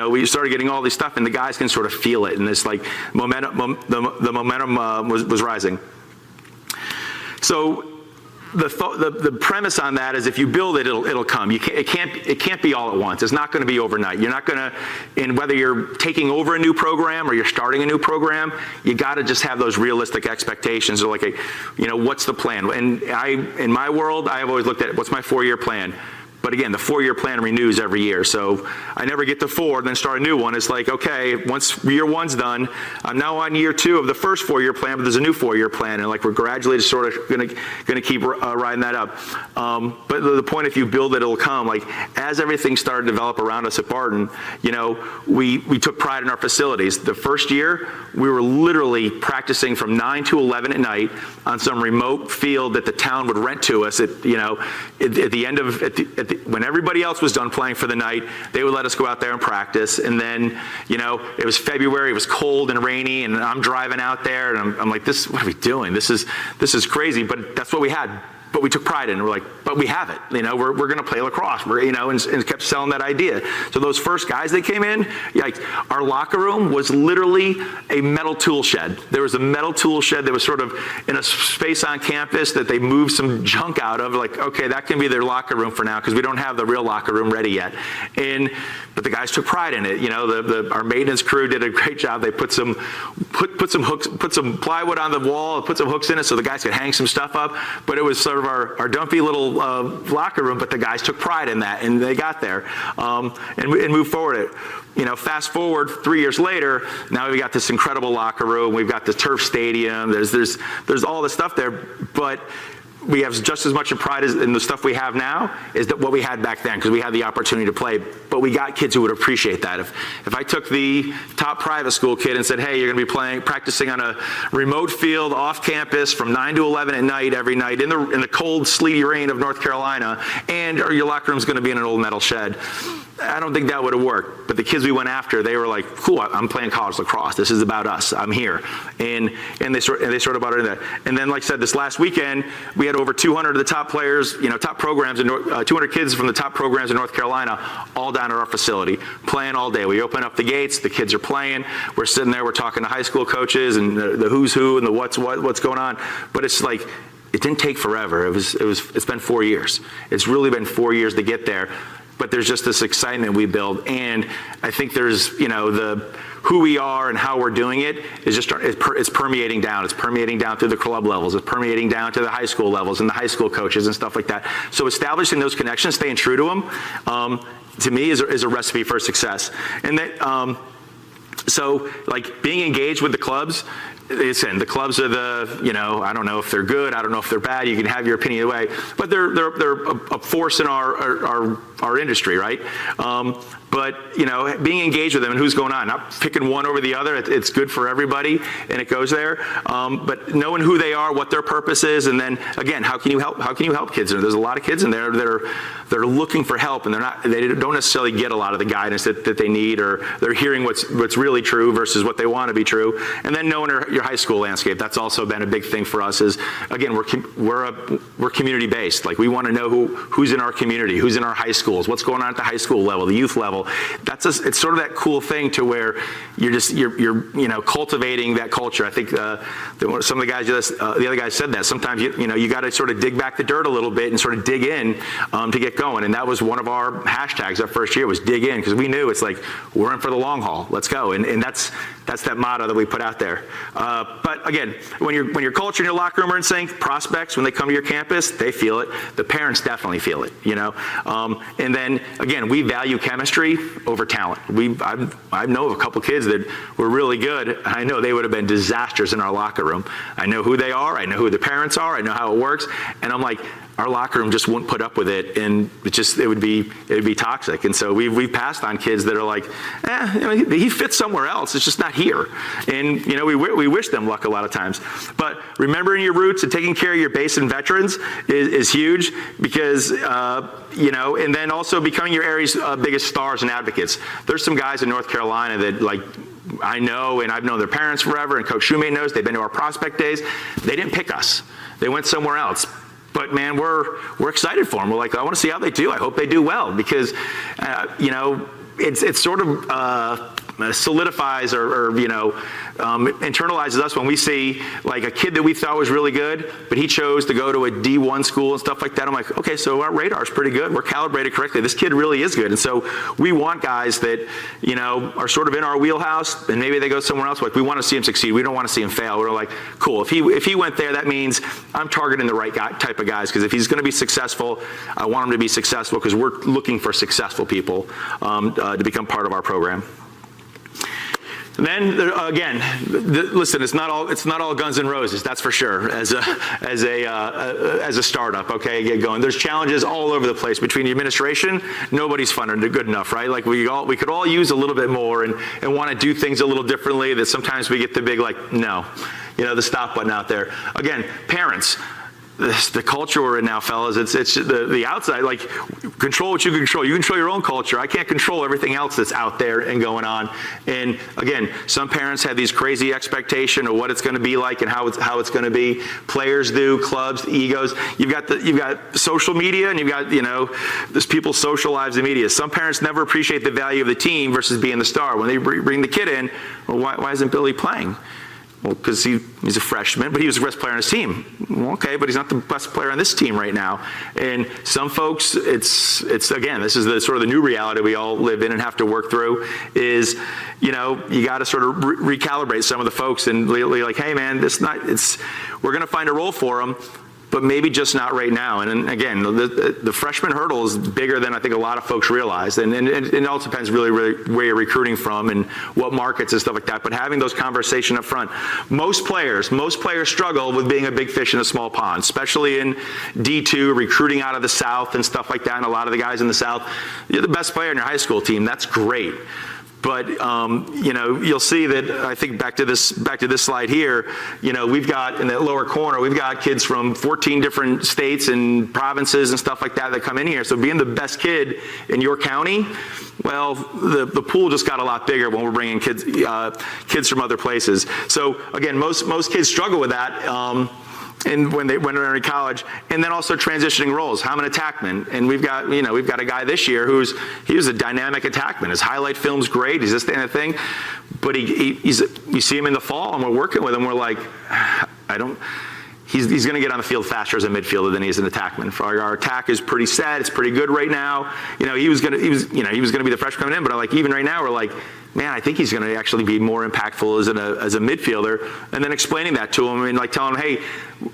we started getting all this stuff, and the guys can sort of feel it, and this like momentum, the momentum was rising. So the premise on that is if you build it, it'll come. It can't be all at once. It's not going to be overnight. You're not going to, and whether you're taking over a new program or you're starting a new program, you got to just have those realistic expectations of like, what's the plan? And in my world, I've always looked at what's my 4-year plan. But again, the 4-year plan renews every year. So I never get to 4 and then start a new one. It's like, okay, once year 1's done, I'm now on year 2 of the first 4-year plan, but there's a new 4-year plan. And like we're gradually just sort of gonna keep riding that up. But the point, if you build it, it'll come. Like as everything started to develop around us at Barton, we took pride in our facilities. The first year, we were literally practicing from 9 to 11 at night on some remote field that the town would rent to us at the end of, when everybody else was done playing for the night, they would let us go out there and practice. And then, it was February, it was cold and rainy, and I'm driving out there, and I'm like, what are we doing? This is crazy, but that's what we had. But we took pride in it. We're like, but we have it. We're going to play lacrosse. And kept selling that idea. So those first guys that came in, our locker room was literally a metal tool shed. There was a metal tool shed that was sort of in a space on campus that they moved some junk out of. Like, okay, that can be their locker room for now because we don't have the real locker room ready yet. But the guys took pride in it. Our maintenance crew did a great job. They put some hooks, put some plywood on the wall, put some hooks in it so the guys could hang some stuff up. But it was sort of our dumpy little locker room, but the guys took pride in that, and they got there and moved forward. Fast forward 3 years later, now we've got this incredible locker room. We've got the turf stadium. There's all this stuff there, but we have just as much pride in the stuff we have now as what we had back then because we had the opportunity to play. But we got kids who would appreciate that. If I took the top private school kid and said, hey, you're going to be practicing on a remote field off campus from 9 to 11 at night every night in the cold, sleety rain of North Carolina, and your locker room's going to be in an old metal shed, I don't think that would have worked. But the kids we went after, they were like, cool, I'm playing college lacrosse. This is about us. I'm here. And they sort of bought into that. And then, like I said, this last weekend, we had had over 200 of the top players, top programs, 200 kids from the top programs in North Carolina, all down at our facility, playing all day. We open up the gates, the kids are playing, we're sitting there, we're talking to high school coaches and the who's who and the what's going on. But it's like, it didn't take forever. It's been 4 years. It's really been 4 years to get there. But there's just this excitement we build, and I think there's, who we are and how we're doing it is just, it's permeating down. It's permeating down through the club levels. It's permeating down to the high school levels and the high school coaches and stuff like that. So establishing those connections, staying true to them, to me is a recipe for success. And that, so like being engaged with the clubs, listen, the clubs are I don't know if they're good, I don't know if they're bad, you can have your opinion either way, but they're a force in our industry, right? But, being engaged with them and who's going on, not picking one over the other, it's good for everybody and it goes there. But knowing who they are, what their purpose is, and then again, how can you help kids? There's a lot of kids in there that are looking for help, and they don't necessarily get a lot of the guidance that they need, or they're hearing what's really true versus what they want to be true. And then knowing your high school landscape, that's also been a big thing for us. Is again, we're community based. Like we want to know who's in our community, who's in our high schools, what's going on at the high school level, the youth level. It's sort of that cool thing to where you're cultivating that culture. I think some of the guys the other guys said that sometimes you got to sort of dig back the dirt a little bit and sort of dig in to get going. And that was one of our hashtags that first year was dig in, because we knew it's like we're in for the long haul. Let's go. And that's that motto that we put out there. But again, when your culture and your locker room are in sync, prospects, when they come to your campus, they feel it. The parents definitely feel it, And then again, we value chemistry over talent. I know of a couple kids that were really good. I know they would have been disasters in our locker room. I know who they are. I know who the parents are. I know how it works. And I'm like, our locker room just wouldn't put up with it, and it would be toxic. And so we've passed on kids that are like, he fits somewhere else. It's just not here. And we wish them luck a lot of times. But remembering your roots and taking care of your base and veterans is huge, because and then also becoming your area's biggest stars and advocates. There's some guys in North Carolina that I know, and I've known their parents forever, and Coach Shoemate knows. They've been to our prospect days. They didn't pick us. They went somewhere else. But man, we're excited for them. We're like, I want to see how they do. I hope they do well, because it sort of solidifies or internalizes us when we see like a kid that we thought was really good, but he chose to go to a D1 school and stuff like that. I'm like, okay, so our radar's pretty good. We're calibrated correctly. This kid really is good. And so we want guys that, are sort of in our wheelhouse, and maybe they go somewhere else. Like, we want to see him succeed. We don't want to see him fail. We're like, cool. If he went there, that means I'm targeting the right type of guys, because if he's going to be successful, I want him to be successful, because we're looking for successful people to become part of our program. And then again, listen, it's not all guns and roses, that's for sure. As a startup, okay, get going. There's challenges all over the place between the administration. Nobody's fun or good enough, right? Like we could all use a little bit more and want to do things a little differently. That sometimes we get the big no, the stop button out there. Again, parents. The culture we're in now, fellas, it's the outside, like, control what you can control. You control your own culture. I can't control everything else that's out there and going on. And again, some parents have these crazy expectations of what it's going to be like and how it's going to be. Players do, clubs, egos. You've got social media, and you've got, there's people's social lives in media. Some parents never appreciate the value of the team versus being the star. When they bring the kid in, well, why isn't Billy playing? Well, because he's a freshman, but he was the best player on his team. Well, okay, but he's not the best player on this team right now. And some folks, it's again, this is the sort of the new reality we all live in and have to work through. Is you got to sort of recalibrate some of the folks and like, hey man, we're going to find a role for them, but maybe just not right now. And again, the freshman hurdle is bigger than I think a lot of folks realize. And it also depends really where you're recruiting from and what markets and stuff like that. But having those conversations up front. Most players struggle with being a big fish in a small pond, especially in D2, recruiting out of the South and stuff like that. And a lot of the guys in the South, you're the best player in your high school team. That's great. But you'll see that, I think back to this slide here, we've got in that lower corner, we've got kids from 14 different states and provinces and stuff like that come in here. So being the best kid in your county, well, the pool just got a lot bigger when we're bringing kids from other places. So again, most kids struggle with that. and when they're in college, and then also transitioning roles. How I'm an attackman, and we've got a guy this year he was a dynamic attackman. His highlight film's great. He's this kind of thing, but you see him in the fall, and we're working with him. We're like, He's going to get on the field faster as a midfielder than he is an attackman. Our attack is pretty set. It's pretty good right now. He was going to be the freshman coming in, but even right now we're like, man, I think he's going to actually be more impactful as a midfielder. And then explaining that to him and telling him, hey,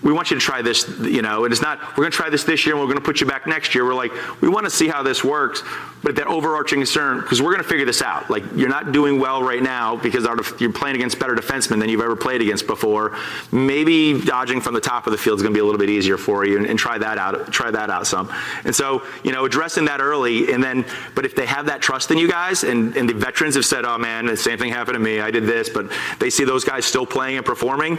we want you to try this, and it's not, we're going to try this year and we're going to put you back next year. We're like, we want to see how this works, but that overarching concern, because we're going to figure this out. You're not doing well right now because you're playing against better defensemen than you've ever played against before. Maybe dodging from the top of the field is going to be a little bit easier for you, and try that out some. And so, addressing that early, but if they have that trust in you guys, and the veterans have said, oh man, the same thing happened to me, I did this, but they see those guys still playing and performing,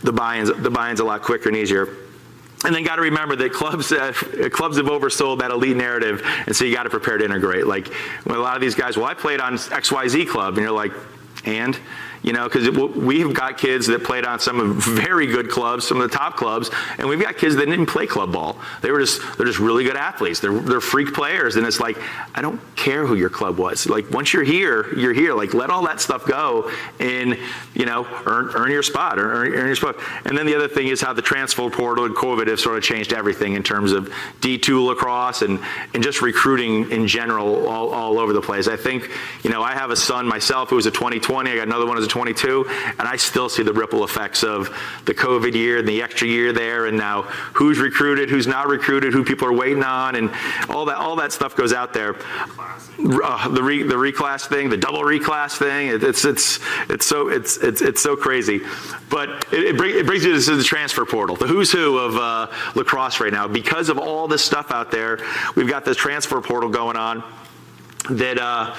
the buy-in's a lot quicker and easier. And then got to remember that clubs have oversold that elite narrative, and so you got to prepare to integrate. When a lot of these guys, I played on XYZ club, and you're like, and? Because we've got kids that played on some very good clubs, some of the top clubs, and we've got kids that didn't play club ball. They're just really good athletes. They're freak players, and it's like, I don't care who your club was. Once you're here, you're here. Let all that stuff go, and earn your spot, earn your spot. And then the other thing is how the transfer portal and COVID have sort of changed everything in terms of D2 lacrosse and just recruiting in general all over the place. I think, I have a son myself who was a 2020. I got another one who's a 22, and I still see the ripple effects of the COVID year and the extra year there, and now who's recruited, who's not recruited, who people are waiting on, and all that stuff goes out there. The reclass thing, the double reclass thing, it's so crazy. But it brings you to the transfer portal, the who's who of lacrosse right now. Because of all this stuff out there, we've got this transfer portal going on that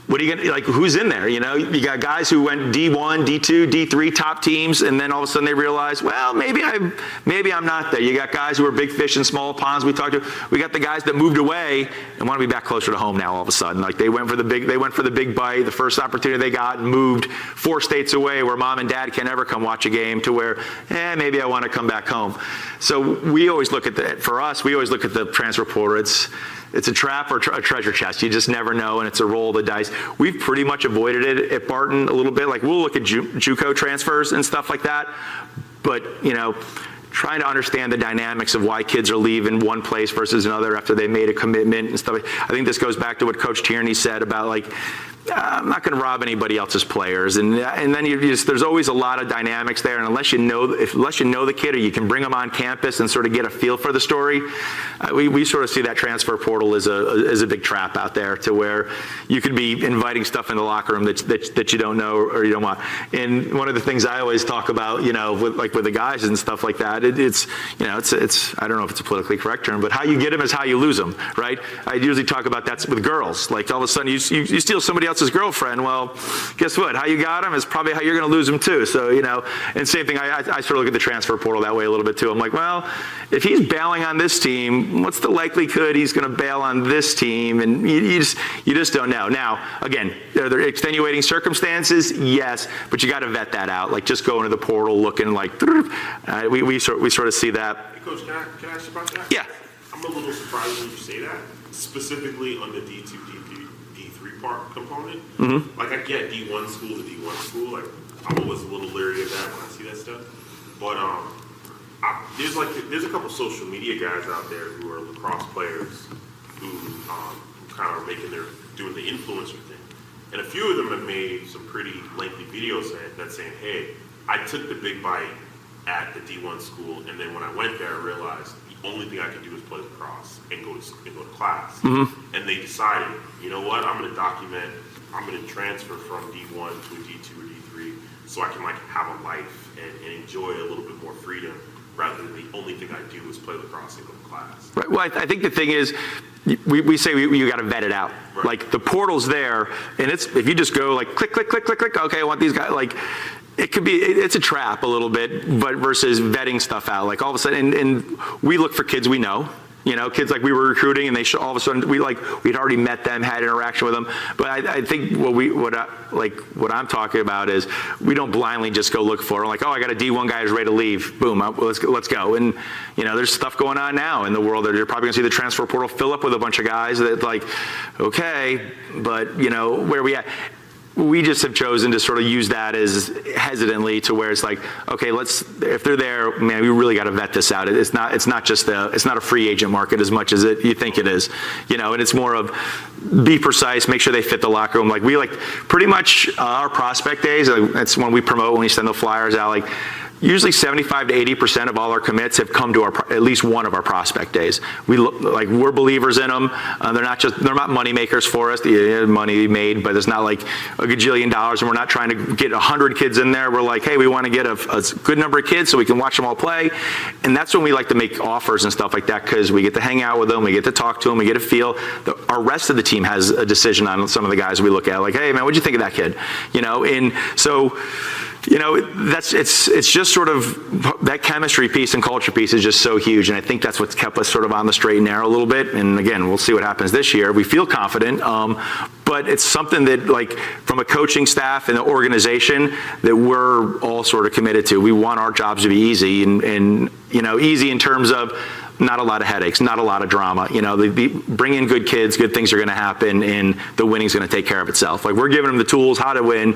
what are you gonna, who's in there? You got guys who went D1, D2, D3 top teams, and then all of a sudden they realize, well, maybe I'm not there. You got guys who are big fish in small ponds. We got the guys that moved away and want to be back closer to home now all of a sudden. They went for the big bite, the first opportunity they got, and moved 4 states away where mom and dad can never come watch a game, to where, maybe I want to come back home. So we always look at we always look at the transfer portal. It's a trap or a treasure chest. You just never know, and it's a roll of the dice. We've pretty much avoided it at Barton a little bit. We'll look at JUCO transfers and stuff like that, but trying to understand the dynamics of why kids are leaving one place versus another after they made a commitment and stuff. I think this goes back to what Coach Tierney said about I'm not going to rob anybody else's players, and then there's always a lot of dynamics there, and unless you know the kid, or you can bring them on campus and sort of get a feel for the story, we sort of see that transfer portal as a big trap out there, to where you could be inviting stuff in the locker room that you don't know or you don't want. And one of the things I always talk about, with the guys and stuff like that, it's I don't know if it's a politically correct term, but how you get them is how you lose them, right? I usually talk about that with girls. All of a sudden you steal somebody else's girlfriend. Well, guess what? How you got him is probably how you're going to lose him too. So, and same thing, I sort of look at the transfer portal that way a little bit too. I'm like, well, if he's bailing on this team, what's the likelihood he's going to bail on this team? And you just don't know. Now, again, are there extenuating circumstances? Yes, but you got to vet that out. Just go into the portal looking we sort of see that. Hey, Coach, can I ask you about that? Yeah. I'm a little surprised when you say that, specifically on the D2, D3 part component. Mm-hmm. I get D1 school to D1 school. I'm always a little leery of that when I see that stuff. But there's a couple social media guys out there who are lacrosse players who kind of doing the influencer thing. And a few of them have made some pretty lengthy videos saying, hey, I took the big bite at the D1 school, and then when I went there, I realized the only thing I could do is play lacrosse and go to class. Mm-hmm. And they decided, you know what, I'm going to transfer from D1 to a D2 or D3 so I can have a life and enjoy a little bit more freedom, rather than the only thing I do is play lacrosse and go to class. Right. Well, I think the thing is, we say you got to vet it out. Right. The portal's there, and if you just go click, click, click, click, click, okay, I want these guys, it's a trap a little bit, but versus vetting stuff out. All of a sudden, and we look for kids we know. kids like we were recruiting and they all of a sudden we'd already met them, had interaction with them. But I think what I'm talking about is we don't blindly just go look for, like, oh, I got a D1 guy who's ready to leave. Boom, let's go. And, there's stuff going on now in the world that you're probably gonna see the transfer portal fill up with a bunch of guys that okay, but where we at? We just have chosen to sort of use that as hesitantly to where it's like, okay, if they're there, man, we really got to vet this out. It's not a free agent market as much as you think it is, and it's more of be precise, make sure they fit the locker room. Like pretty much our prospect days, that's when we promote, when we send the flyers out, usually 75 to 80% of all our commits have come to at least one of our prospect days. We're believers in them. They're not money makers for us. The money made, but it's not like a gajillion dollars, and we're not trying to get 100 kids in there. We're like, hey, we want to get a good number of kids so we can watch them all play. And that's when we like to make offers and stuff like that, because we get to hang out with them, we get to talk to them, we get to feel. Our rest of the team has a decision on some of the guys we look at. Like, hey, man, what'd you think of that kid? And so, it's just sort of that chemistry piece and culture piece is just so huge. And I think that's what's kept us sort of on the straight and narrow a little bit. And again, we'll see what happens this year. We feel confident, but it's something that from a coaching staff and the organization that we're all sort of committed to. We want our jobs to be easy and easy in terms of not a lot of headaches, not a lot of drama. Bring in good kids, good things are going to happen, and the winning's going to take care of itself. We're giving them the tools how to win.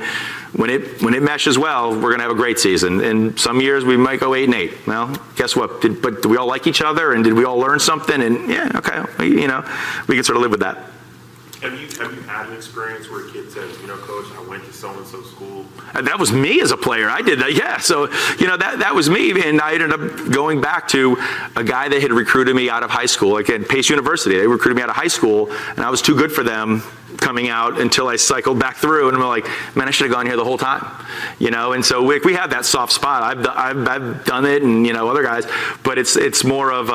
When it meshes well, we're going to have a great season. And some years we might go 8-8. Well, guess what? But do we all like each other, and did we all learn something? And yeah, okay, we can sort of live with that. Have you had an experience where a kid says, Coach, I went to so-and-so school? That was me as a player. I did that, yeah. So, that was me. And I ended up going back to a guy that had recruited me out of high school, like at Pace University. They recruited me out of high school, and I was too good for them coming out until I cycled back through. And I'm like, man, I should have gone here the whole time. And so we have that soft spot. I've done it, and, other guys. But it's more of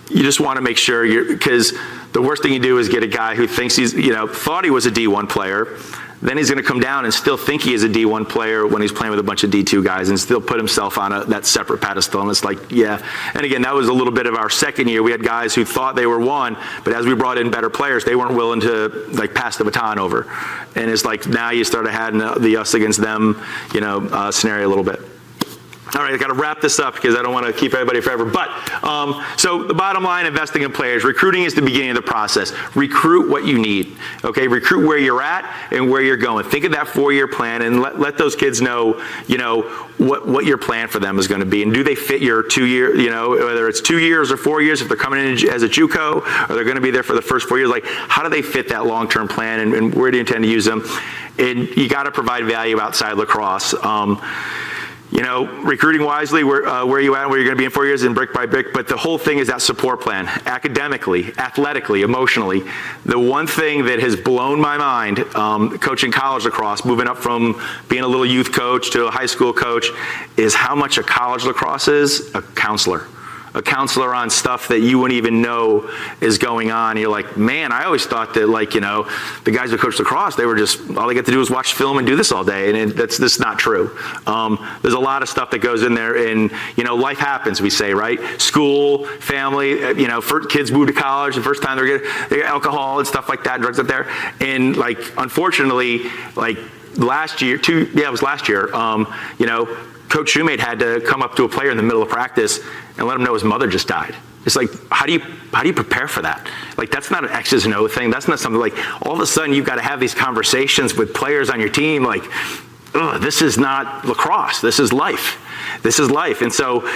you just want to make sure because the worst thing you do is get a guy who thinks thought he was a D1 player. Then he's going to come down and still think he is a D1 player when he's playing with a bunch of D2 guys and still put himself on that separate pedestal. And it's like, yeah. And again, that was a little bit of our second year. We had guys who thought they were one, but as we brought in better players, they weren't willing to pass the baton over. And it's like now you start having the us against them, scenario a little bit. All right, I got to wrap this up because I don't want to keep everybody forever. But so the bottom line, investing in players. Recruiting is the beginning of the process. Recruit what you need. Okay, recruit where you're at and where you're going. Think of that 4-year plan and let those kids know, what your plan for them is going to be. And do they fit your 2-year, whether it's 2 years or 4 years, if they're coming in as a JUCO or they're going to be there for the first 4 years, how do they fit that long-term plan and where do you intend to use them? And you got to provide value outside lacrosse. Recruiting wisely, where are you at and where you're going to be in 4 years and brick by brick. But the whole thing is that support plan, academically, athletically, emotionally. The one thing that has blown my mind, coaching college lacrosse, moving up from being a little youth coach to a high school coach, is how much a college lacrosse is a counselor on stuff that you wouldn't even know is going on. You're like, man, I always thought that the guys who coach lacrosse, they were just, all they get to do is watch film and do this all day. And that's just not true. There's a lot of stuff that goes in there and, life happens, we say, right? School, family, kids move to college, the first time they get alcohol and stuff like that, drugs up there. And unfortunately, last year, Coach Shoemate had to come up to a player in the middle of practice and let him know his mother just died. It's like, how do you prepare for that? That's not an X's and O thing. That's not something all of a sudden you've got to have these conversations with players on your team. This is not lacrosse. This is life. And so,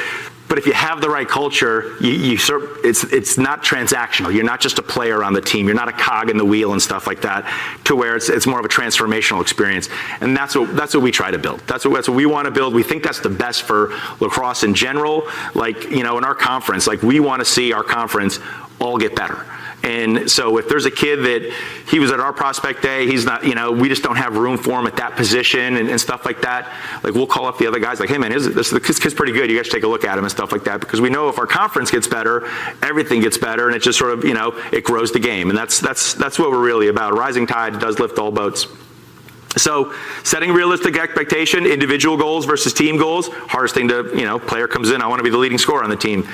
but if you have the right culture, it's not transactional. You're not just a player on the team. You're not a cog in the wheel and stuff like that, to where it's more of a transformational experience. And that's what we try to build. That's what we want to build. We think that's the best for lacrosse in general. In our conference, we want to see our conference all get better. And so if there's a kid that he was at our prospect day, he's not, we just don't have room for him at that position and stuff like that. We'll call up the other guys hey man, this kid's pretty good. You guys should take a look at him and stuff like that, because we know if our conference gets better, everything gets better, and it just sort of, it grows the game. And that's what we're really about. A rising tide does lift all boats. So setting realistic expectation, individual goals versus team goals. Hardest thing to, player comes in, I want to be the leading scorer on the team.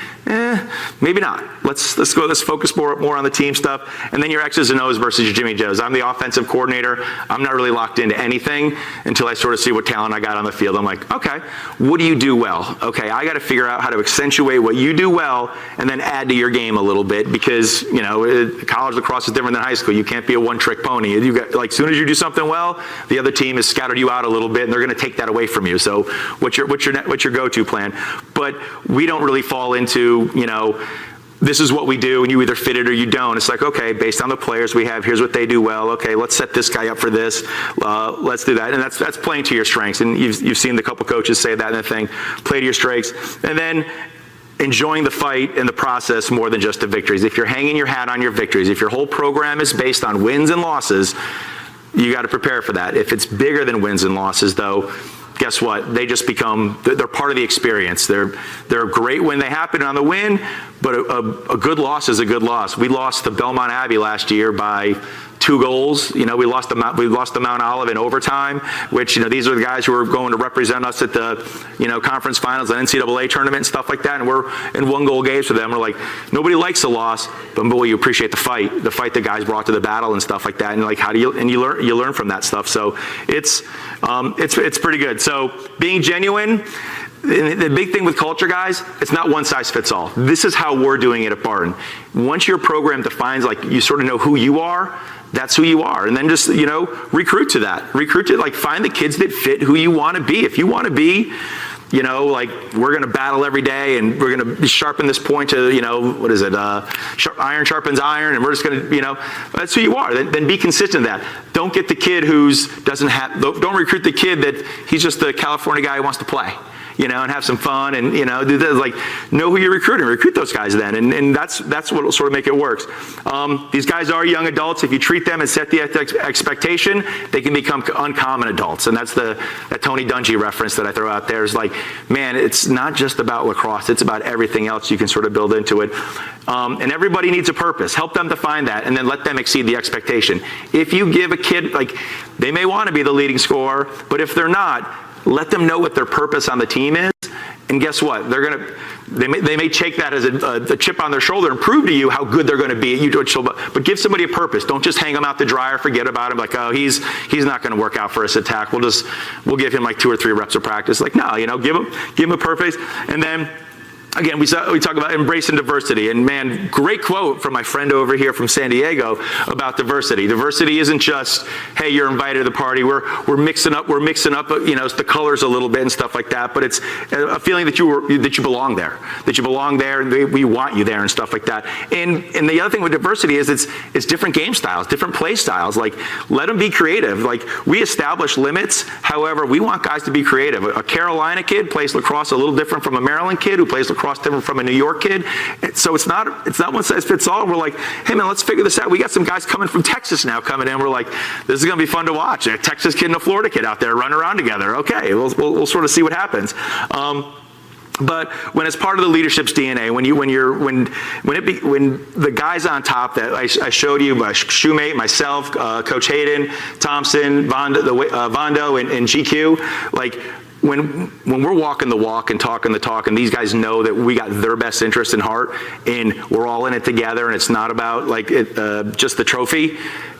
Maybe not. Let's focus more on the team stuff. And then your X's and O's versus your Jimmy Joes. I'm the offensive coordinator. I'm not really locked into anything until I sort of see what talent I got on the field. I'm like, okay, what do you do well? Okay, I got to figure out how to accentuate what you do well and then add to your game a little bit because, college lacrosse is different than high school. You can't be a one-trick pony. You got, as soon as you do something well, the other team has scattered you out a little bit and they're going to take that away from you. So what's your go-to plan? But we don't really fall into, this is what we do and you either fit it or you don't. It's like, okay, based on the players we have, here's what they do well. Okay, let's set this guy up for this. Let's do that. And that's playing to your strengths. And you've seen the couple coaches say that in the thing, play to your strengths. And then enjoying the fight and the process more than just the victories. If you're hanging your hat on your victories, if your whole program is based on wins and losses, you got to prepare for that. If it's bigger than wins and losses, though, guess what? They just become, they're part of the experience. They're great when they happen on the win, but a good loss is a good loss. We lost to Belmont Abbey last year by 2 goals. We lost to Mount Olive in overtime, which, these are the guys who are going to represent us at the, conference finals and NCAA tournament and stuff like that. And we're in 1-goal games for them. We're like, nobody likes a loss, but boy, you appreciate the fight the guys brought to the battle and stuff like that. And like, you learn from that stuff. So it's pretty good. So being genuine. The big thing with culture, guys, it's not one size fits all. This is how we're doing it at Barton. Once your program defines, like, you sort of know who you are, that's who you are. And then just, recruit to that. Recruit to, find the kids that fit who you want to be. If you want to be, we're going to battle every day and we're going to sharpen this point to, iron sharpens iron and we're just going to, that's who you are. Then be consistent in that. Don't get the kid don't recruit the kid that he's just the California guy who wants to play. And have some fun and, do this, know who you're recruiting. Recruit those guys then. And that's what will sort of make it work. These guys are young adults. If you treat them and set the expectation, they can become uncommon adults. And that's that Tony Dungy reference that I throw out there is like, man, it's not just about lacrosse. It's about everything else you can sort of build into it. And everybody needs a purpose. Help them to find that and then let them exceed the expectation. If you give a kid, they may want to be the leading scorer, but if they're not, let them know what their purpose on the team is, and guess what? They may take that as a chip on their shoulder and prove to you how good they're going to be. But give somebody a purpose. Don't just hang them out to dry or forget about him. Like, oh, he's not going to work out for us at tack. We'll give him 2 or 3 reps of practice. Like, no, give him a purpose, and then. Again, we talk about embracing diversity, and man, great quote from my friend over here from San Diego about diversity. Diversity isn't just, hey, you're invited to the party. We're mixing up, the colors a little bit and stuff like that. But it's a feeling that you belong there, and we want you there and stuff like that. And the other thing with diversity is it's different game styles, different play styles. Let them be creative. We establish limits. However, we want guys to be creative. A Carolina kid plays lacrosse a little different from a Maryland kid who plays lacrosse different from a New York kid. So it's not one size fits all. We're like, hey man, let's figure this out. We got some guys coming from Texas now coming in. We're like, this is going to be fun to watch. A Texas kid and a Florida kid out there running around together. Okay, we'll sort of see what happens. But when it's part of the leadership's DNA, when the guys on top that I showed you, my shoemate, myself, Coach Hayden, Thompson, Vondo, and GQ, when we're walking the walk and talking the talk, and these guys know that we got their best interest in heart, and we're all in it together, and it's not about just the trophy.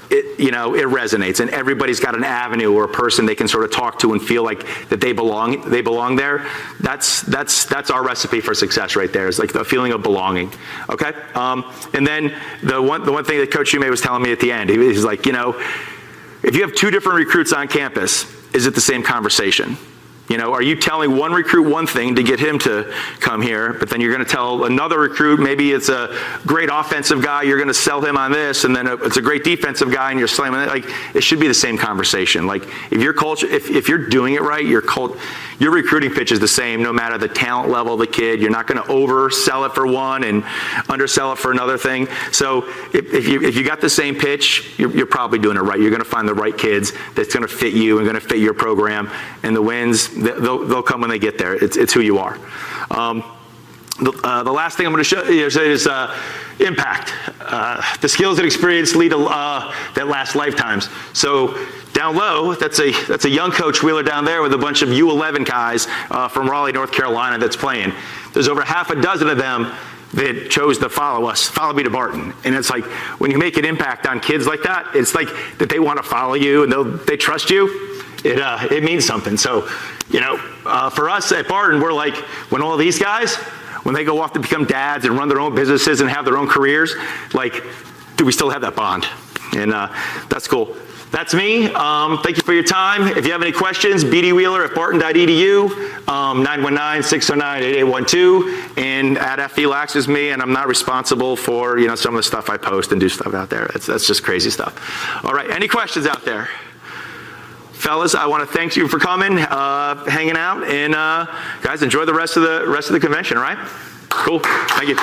It resonates, and everybody's got an avenue or a person they can sort of talk to and feel like that they belong there. That's our recipe for success right there. Is the feeling of belonging. Okay, and then the one thing that Coach Shumei was telling me at the end, he's like, if you have 2 different recruits on campus, is it the same conversation? Are you telling one recruit one thing to get him to come here, but then you're going to tell another recruit, maybe it's a great offensive guy, you're going to sell him on this, and then it's a great defensive guy and you're slamming it. It should be the same conversation. If your culture, if you're doing it right, your recruiting pitch is the same no matter the talent level of the kid. You're not going to oversell it for one and undersell it for another thing. So if you got the same pitch, you're probably doing it right. You're going to find the right kids that's going to fit you and going to fit your program, and the wins, they'll come when they get there. It's who you are. The last thing I'm going to say is impact. The skills and experience lead to that last lifetimes. So down low, that's a young coach Wheeler down there with a bunch of U11 guys from Raleigh, North Carolina that's playing. There's over half a dozen of them that chose to follow us, follow me to Barton. And it's like, when you make an impact on kids like that, it's like that they want to follow you and they trust you. It means something. So, for us at Barton, we're like, when all these guys, when they go off to become dads and run their own businesses and have their own careers, like, do we still have that bond? And that's cool. That's me. Thank you for your time. If you have any questions, bdwheeler@barton.edu, 919-609-8812, and @FDLax is me, and I'm not responsible for some of the stuff I post and do stuff out there. That's just crazy stuff. All right, any questions out there? Fellas, I want to thank you for coming, hanging out, and guys, enjoy the rest of the convention. All right? Cool. Thank you.